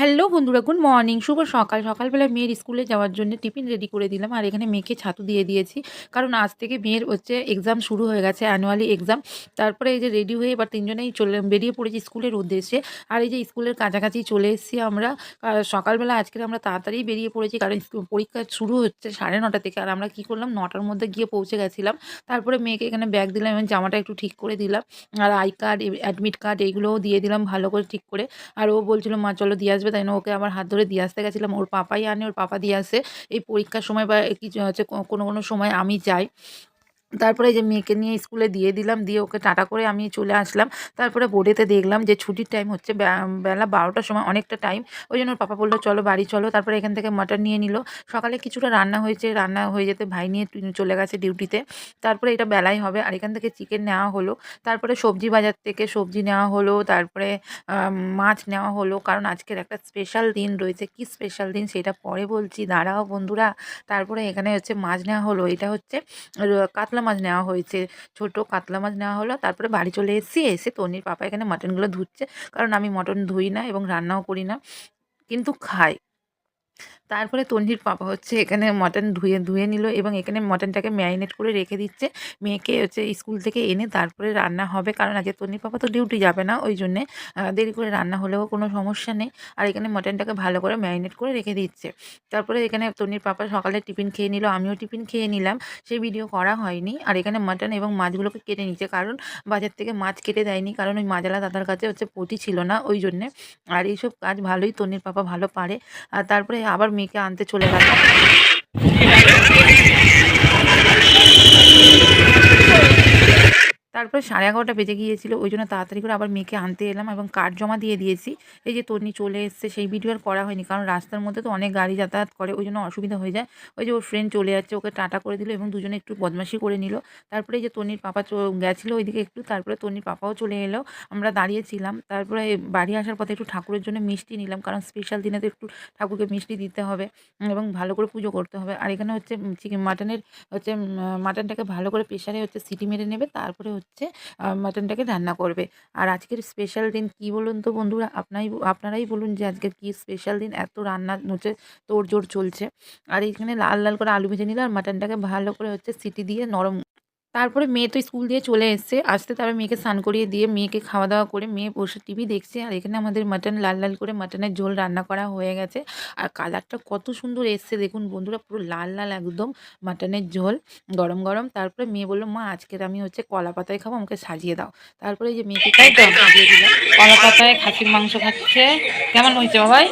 Hello বন্ধুরা, good morning. শুভ সকাল। সকালবেলা মেয়ের স্কুলে যাওয়ার জন্য টিফিন রেডি করে দিলাম। আর এখানে মেয়েকে ছাতু দিয়ে দিয়েছি। কারণ আজ থেকে মেয়ের হচ্ছে এক্সাম শুরু হয়ে গেছে, অ্যানুয়ালি এক্সাম। তারপরে এই যে রেডি হয়ে এবার ৩ জনেই বেরিয়ে পড়েছি স্কুলের উদ্দেশ্যে। আর এই যে স্কুলের কাছাকাছি চলে এসেছি আমরা। সকালবেলা আজকের আমরা তাড়াতাড়ি বেরিয়ে পড়েছি, কারণ পরীক্ষা শুরু হচ্ছে ৯:৩০ থেকে। আর আমরা কি করলাম, ৯টার মধ্যে গিয়ে পৌঁছে গেছিলাম। তারপরে মেয়েকে এখানে ব্যাগ দিলাম এবং জামাটা একটু ঠিক করে দিলাম। আর আই কার্ড, অ্যাডমিট কার্ড এইগুলোও দিয়ে দিলাম ভালো করে ঠিক করে। আর ও বলছিল, "মা চলো দিয়ে আসবে।" তাই না, ওকে আবার হাত ধরে দিয়ে আসতে গেছিলাম। ওর পাপাই আনে, ওর পাপা দিয়ে আসে। এই পরীক্ষার সময় বা কিছু হচ্ছে কোনো সময় আমি যাই। তারপরে এই যে মেয়েকে নিয়ে স্কুলে দিয়ে দিলাম, দিয়ে ওকে টাটা করে আমি চলে আসলাম। তারপরে বোর্ডেতে দেখলাম যে ছুটির টাইম হচ্ছে বেলা ১২টার সময়, অনেকটা টাইম। ওই জন্য ওর পাপা বলল, "চলো বাড়ি চলো।" তারপরে এখান থেকে মাটন নিয়ে নিল। সকালে কিছুটা রান্না হয়েছে, রান্না হয়ে যেতে ভাই নিয়ে চলে গেছে ডিউটিতে। তারপরে এটা বেলায় হবে। আর এখান থেকে চিকেন নেওয়া হলো। তারপরে সবজি বাজার থেকে সবজি নেওয়া হলো। তারপরে মাছ নেওয়া হলো, কারণ আজকের একটা স্পেশাল দিন রয়েছে। কি স্পেশাল দিন সেটা পরে বলছি, দাঁড়াও বন্ধুরা। তারপরে এখানে হচ্ছে মাছ নেওয়া হলো। এটা হচ্ছে কাতলা মাছ নেওয়া হয়েছে, ছোট কাতলা মাছ নেওয়া হলো। তারপরে বাড়ি চলে এসেছি, এসে তনির পাপা এখানে মাটনগুলো ধুচ্ছে, কারণ আমি মটন ধুই না এবং রান্নাও করি না, কিন্তু খাই। তারপরে তন্বীর পাপা হচ্ছে এখানে মটন ধুয়ে ধুয়ে নিল এবং এখানে মটনটাকে ম্যারিনেট করে রেখে দিচ্ছে। মেয়েকে হচ্ছে স্কুল থেকে এনে তারপরে রান্না হবে, কারণ আজকে তন্বীর পাপা তো ডিউটি যাবে না, ওই জন্যে দেরি করে রান্না হলেও কোনো সমস্যা নেই। আর এখানে মটনটাকে ভালো করে ম্যারিনেট করে রেখে দিচ্ছে। তারপরে এখানে তন্বীর পাপা সকালে টিফিন খেয়ে নিল, আমিও টিফিন খেয়ে নিলাম। সেই ভিডিও করা হয়নি। আর এখানে মটন এবং মাছগুলোকে কেটে নিচ্ছে, কারণ বাজার থেকে মাছ কেটে দেয়নি, কারণ ওই মাছওয়ালা দাদার কাছে হচ্ছে পটি ছিল না, ওই জন্যে। আর এইসব কাজ ভালোই তন্বীর পাপা ভালো পারে। আর তারপরে আবার মেয়েকে আনতে চলে গেল। তারপরে 11:30 বেজে গিয়েছিল, ওই জন্য তাড়াতাড়ি করে আবার মেয়েকে আনতে এলাম এবং কার্ড জমা দিয়ে দিয়েছি। এই যে তন্নি চলে এসছে, সেই ভিডিও আর করা হয়নি, কারণ রাস্তার মধ্যে তো অনেক গাড়ি যাতায়াত করে, ওই জন্য অসুবিধা হয়ে যায়। ওই যে ওর ফ্রেন্ড চলে যাচ্ছে, ওকে টাটা করে দিল এবং দুজনে একটু বদমাশি করে নিল। তারপরে এই যে তন্নির পাপা গেছিলো ওইদিকে একটু, তারপরে তন্নির পাপাও চলে এলো। আমরা দাঁড়িয়েছিলাম। তারপরে বাড়ি আসার পথে একটু ঠাকুরের জন্য মিষ্টি নিলাম, কারণ স্পেশাল দিনে তো একটু ঠাকুরকে মিষ্টি দিতে হবে এবং ভালো করে পুজো করতে হবে। আর এখানে হচ্ছে চিকেন মাটনের হচ্ছে মাটনটাকে ভালো করে প্রেশারে হচ্ছে সিটি মেরে নেবে, তারপরে হচ্ছে মাটনটাকে রান্না করবে। আর আজকের স্পেশাল দিন কী বলুন তো বন্ধুরা, আপনারাই বলুন যে আজকের কী স্পেশাল দিন, এত রান্না হচ্ছে তোড়জোড় চলছে। আর এইখানে লাল লাল করে আলু ভেজে নিল, আর মাটনটাকে ভালো করে হচ্ছে সিটি দিয়ে নরম। তারপরে মেয়ে তো স্কুল দিয়ে চলে এসছে, আসতে তারপরে মেয়েকে স্নান করিয়ে দিয়ে মেয়েকে খাওয়া দাওয়া করে মেয়ে বসে টিভি দেখছে। আর এখানে আমাদের মাটন লাল লাল করে মাটনের ঝোল রান্না করা হয়ে গেছে। আর কালারটা কত সুন্দর এসছে দেখুন বন্ধুরা, পুরো লাল লাল একদম মাটনের ঝোল, গরম গরম। তারপরে মেয়ে বললো, "মা আজকের আমি হচ্ছে কলা পাতায় খাবো, আমাকে সাজিয়ে দাও।" তারপরে এই যে মেয়েকে তাই তো, সাজিয়ে দিলাম। কলা পাতায় খাসির মাংস খাচ্ছে। কেমন হয়েছে বাবাই?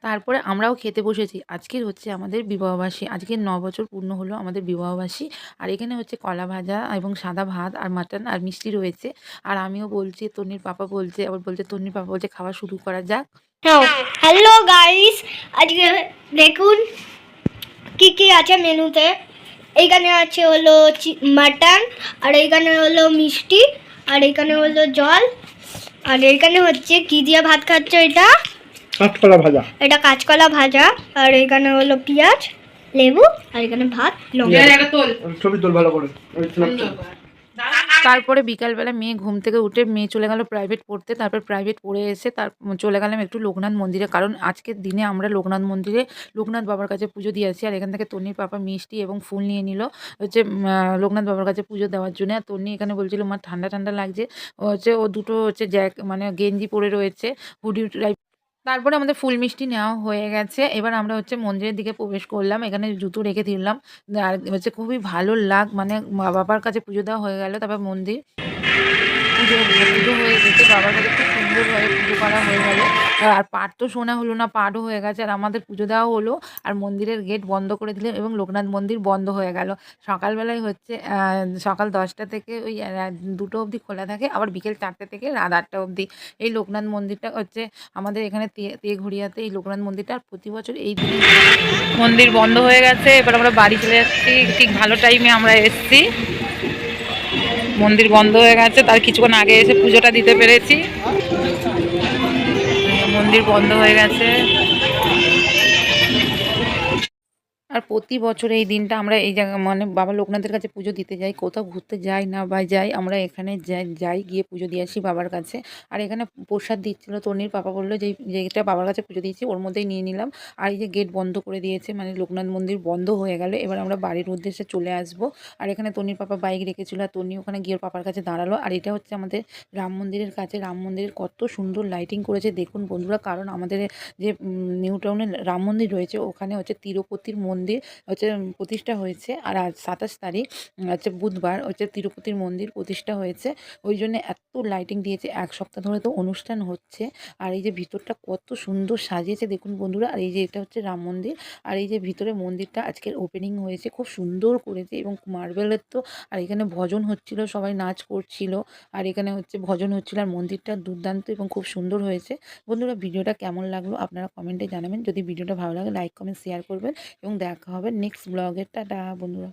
তারপরে আমরাও খেতে বসেছি। আজকের হচ্ছে আমাদের বিবাহবার্ষিকী। আজকে ৯ বছর পূর্ণ হলো আমাদের বিবাহবার্ষিকী। আর এখানে হচ্ছে কলা ভাজা এবং সাদা ভাত আর মাটন আর মিষ্টি রয়েছে। আর আমিও বলছি, তন্নির পাপা বলছে, আবার বলছে তন্নির পাপা বলছে, "খাওয়া শুরু করা যাক।" হ্যালো গাইস, আজকে দেখুন কি কি আছে মেনুতে। এইখানে আছে হলো মাটন, আর এইখানে হলো মিষ্টি, আর এইখানে হলো জল, আর এইখানে হচ্ছে কি দিয়ে ভাত খাচ্ছে, এটা কাঁচকলা ভাজা, এটা কাঁচকলা ভাজা, আর এইখানে হলো পেঁয়াজ, লেবু, আর এখানে ভাত, লঙ্কা। ছবি তোল ভালো করে। তারপরে বিকালবেলা মেয়ে ঘুম থেকে উঠে মেয়ে চলে গেল প্রাইভেট পড়তে। তারপর প্রাইভেট পড়ে এসে চলে গেলাম একটু লোকনাথ মন্দিরে, কারণ আজকের দিনে আমরা লোকনাথ মন্দিরে লোকনাথ বাবার কাছে পুজো দিয়ে আসি। আর এখান থেকে তন্নির পাপা মিষ্টি এবং ফুল নিয়ে নিল হচ্ছে লোকনাথ বাবার কাছে পুজো দেওয়ার জন্য। আর তন্নি এখানে বলছিল, "মা ঠান্ডা ঠান্ডা লাগছে।" হচ্ছে ও দুটো হচ্ছে মানে গেঞ্জি পরে রয়েছে, হুডি টাইপ। তারপরে আমাদের ফুল মিষ্টি নেওয়া হয়ে গেছে। এবার আমরা হচ্ছে মন্দিরের দিকে প্রবেশ করলাম। এখানে জুতো রেখে দিলাম। আর হচ্ছে খুবই ভালো মানে বাবার কাছে পুজো দেওয়া হয়ে গেল। তারপর মন্দির পুজো হয়ে গেছে। বাবার কাছে খুব সুন্দরভাবে পুজো করা হয়ে গেল। আর পাঠ তো শোনা হলো না, পাঠও হয়ে গেছে। আর আমাদের পুজো দেওয়া হলো। আর মন্দিরের গেট বন্ধ করে দিলেন এবং লোকনাথ মন্দির বন্ধ হয়ে গেল। সকালবেলায় হচ্ছে সকাল ১০টা থেকে ওই ২টো অবধি খোলা থাকে। আবার বিকেল ৪টে থেকে রাত ৮টা অবধি। এই লোকনাথ মন্দিরটা হচ্ছে আমাদের এখানে তেঘড়িয়াতে এই লোকনাথ মন্দিরটা। আর প্রতি বছর এই দিনে মন্দির বন্ধ হয়ে গেছে, এবার আমরা বাড়ি চলে যাচ্ছি। ঠিক ভালো টাইমে আমরা এসেছি। মন্দির বন্ধ হয়ে গেছে, তার কিছুক্ষণ আগে এসে পুজোটা দিতে পেরেছি। মন্দির বন্ধ হয়ে গেছে। আর আর প্রতি বছর এই দিনটা আমরা এই জায়গা মানে বাবা লোকনাথের কাছে পুজো দিতে যাই, কোথাও ঘুরতে যাই না বা যাই, আমরা এখানে যাই গিয়ে পুজো দিয়ে আসি বাবার কাছে। আর এখানে প্রসাদ দিচ্ছিল, তনির পাপা বললো যে যেটা বাবার কাছে পুজো দিয়েছি ওর মধ্যেই নিয়ে নিলাম। আর এই যে গেট বন্ধ করে দিয়েছে, মানে লোকনাথ মন্দির বন্ধ হয়ে গেল। এবার আমরা বাড়ির উদ্দেশ্যে চলে আসবো। আর এখানে তনির পাপা বাইক রেখেছিল, আর তনি ওখানে গিয়ে ওর পাপার কাছে দাঁড়ালো। আর এটা হচ্ছে আমাদের রাম মন্দিরের কাছে। রাম মন্দিরের কত সুন্দর লাইটিং করেছে দেখুন বন্ধুরা, কারণ আমাদের যে নিউ টাউনে রাম মন্দির রয়েছে ওখানে হচ্ছে তিরুপতির মন্দির হচ্ছে প্রতিষ্ঠা হয়েছে। আর আজ 27 তারিখ হচ্ছে বুধবার হচ্ছে তিরুপতির মন্দির প্রতিষ্ঠা হয়েছে। ওই জন্য এত লাইটিং দিয়েছে, 1 সপ্তাহ ধরে তো অনুষ্ঠান হচ্ছে। আর এই যে ভিতরটা কত সুন্দর সাজিয়েছে দেখুন বন্ধুরা। আর এই যে এটা হচ্ছে রাম মন্দির, আর এই যে ভিতরে মন্দিরটা আজকের ওপেনিং হয়েছে, খুব সুন্দর করেছে এবং মার্বেলের তো। আর এখানে ভজন হচ্ছিল, সবাই নাচ করছিল, আর এখানে হচ্ছে ভজন হচ্ছিল। আর মন্দিরটা দুর্দান্ত এবং খুব সুন্দর হয়েছে। বন্ধুরা ভিডিওটা কেমন লাগলো আপনারা কমেন্টে জানাবেন। যদি ভিডিওটা ভালো লাগে লাইক কমেন্ট শেয়ার করবেন এবং দেখা হবে নেক্সট ব্লগে। টাটা বন্ধুরা।